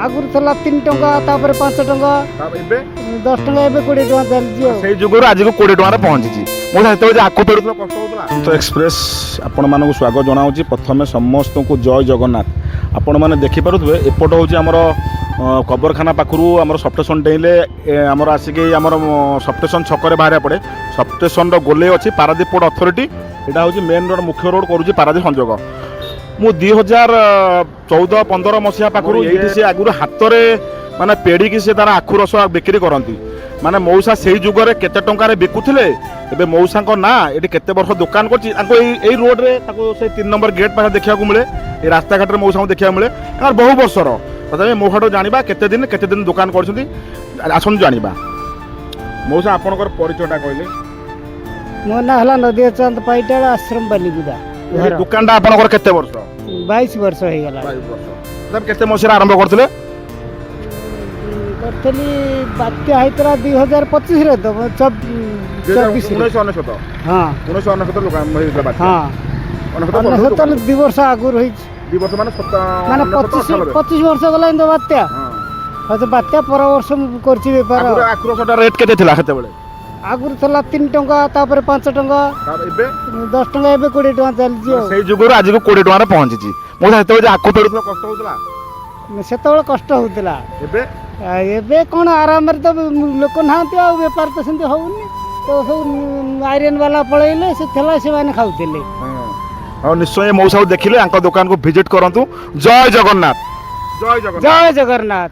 आगुर थला 3 टंका तापर 5 टंका ଏବେ 10 टंका एबे 20 टंका चलजी ସେଇ ଯୁଗରୁ ଆଜିକୁ 20 ଟଙ୍କାରେ ପହଞ୍ଚିଛି ମୁଁ ସେତେବେଳେ ଯେ ଆଖୁ ପେଡ଼ୁଥିଲା କଷ୍ଟ ହେଉଥିଲା ତ ଏକ୍ସପ୍ରେସ୍ ଆପଣମାନଙ୍କୁ ସ୍ୱାଗତ ଜଣାଉଛି ପ୍ରଥମେ ସମସ୍ତଙ୍କୁ ଜୟ ଜଗନ୍ନାଥ ଆପଣମାନେ ଦେଖିପାରୁଥିବେ ଏପଟ ହେଉଛି ଆମର କବରଖାନା ପାଖରୁ ଆମର ସପ୍ଟେସନ ଡେଇଁଲେ ଆମର ଆସିକି ଆମର ସପ୍ଟେସନ ଛକରେ ବାହାରିବା ପଡ଼େ ସପ୍ଟେସନର ଗୋଲେଇ ଅଛି ପାରାଦୀପ ପୋର୍ଟ ଅଥରିଟି ଏଇଟା ହେଉଛି ମେନ୍ ରୋଡ଼ ମୁଖ୍ୟ ରୋଡ଼ କରୁଛି ପାରାଦୀପ ସଂଯୋଗ ମୁଁ 2014-15 ମସିହା ପାଖରୁ ଏଇଠି ସେ ଆଗରୁ ହାତରେ ମାନେ ପେଡ଼ିକି ସେ ତାର ଆଖୁ ରସ ବିକ୍ରି କରନ୍ତି ମାନେ ମଉସା ସେଇ ଯୁଗରେ କେତେ ଟଙ୍କାରେ ବିକୁଥିଲେ ଏବେ ମଉସାଙ୍କ ନାଁ ଏଠି କେତେ ବର୍ଷ ଦୋକାନ କରିଛି ତାଙ୍କୁ ଏଇ ରୋଡ଼ରେ ତାକୁ ସେଇ 3 ନମ୍ବର ଗେଟ୍ ପାଖରେ ଦେଖିବାକୁ ମିଳେ ଏଇ ରାସ୍ତାଘାଟରେ ମଉସାଙ୍କୁ ଦେଖିବାକୁ ମିଳେ କାରଣ ବହୁ ବର୍ଷର ତଥାପି ମୋ ଠାରୁ ଜାଣିବା କେତେ ଦିନ ଦୋକାନ କରିଛନ୍ତି ଆସନ୍ତୁ ଜାଣିବା ମଉସା ଆପଣଙ୍କର ପରିଚୟଟା କହିଲେ मो ना हला नदी चंद पाइटाळ आश्रम बालीगुदा ଏଇ ଦୋକାନଟା ଆପଣଙ୍କର କେତେ ବର୍ଷ 22 वर्ष हो गला 22 ବର୍ଷ ତଥାପି କେତେ ମସିହାରେ ଆରମ୍ଭ କରିଥିଲେ करथली बात्या हैतरा 2025 रे तो 24 1999 हां 1999 ଦୋକାନ ହେଇଥିଲା ବାକି हां 1997 2 वर्ष आगुर होई 2 ବର୍ଷ ମାନେ माने 25 वर्ष गला इंदो बात्या हां तो बात्या पर वर्ष करछि व्यापार ଆଖୁରସଟା ରେଟ୍ କେତେ ଥିଲା ସେତେବେଳେ आगुर थला 3 टंका तापर 5 टंका ଏବେ 10 टंका एबे 20 टंका चलजी ସେଇ ଯୁଗରୁ ଆଜିକୁ 20 ଟଙ୍କାରେ ପହଞ୍ଚିଛି ମୁଁ ସେତେବେଳେ ଯେ ଆଖୁ ପେଡ଼ୁଥିଲା କଷ୍ଟ ହେଉଥିଲା ସେତେବେଳେ କଷ୍ଟ ହଉଥିଲା ଏବେ ଏବେ କ'ଣ ଆରାମରେ ତ ଲୋକ ନାହାନ୍ତି ଆଉ ବେପାର ତ ସେମିତି ହଉନି ତ ସବୁ ଆଇରନ୍ ବାଲା ପଳେଇଲେ ସେ ଥିଲା ସେମାନେ ଖାଉଥିଲେ ଆଉ ନିଶ୍ଚୟ ମଉସାକୁ ଦେଖିଲେ ଆଙ୍କ ଦୋକାନକୁ ଭିଜିଟ୍ କରନ୍ତୁ ଜୟ ଜଗନ୍ନାଥ ଜୟ ଜଗନ୍ନାଥ ଜୟ ଜଗନ୍ନାଥ।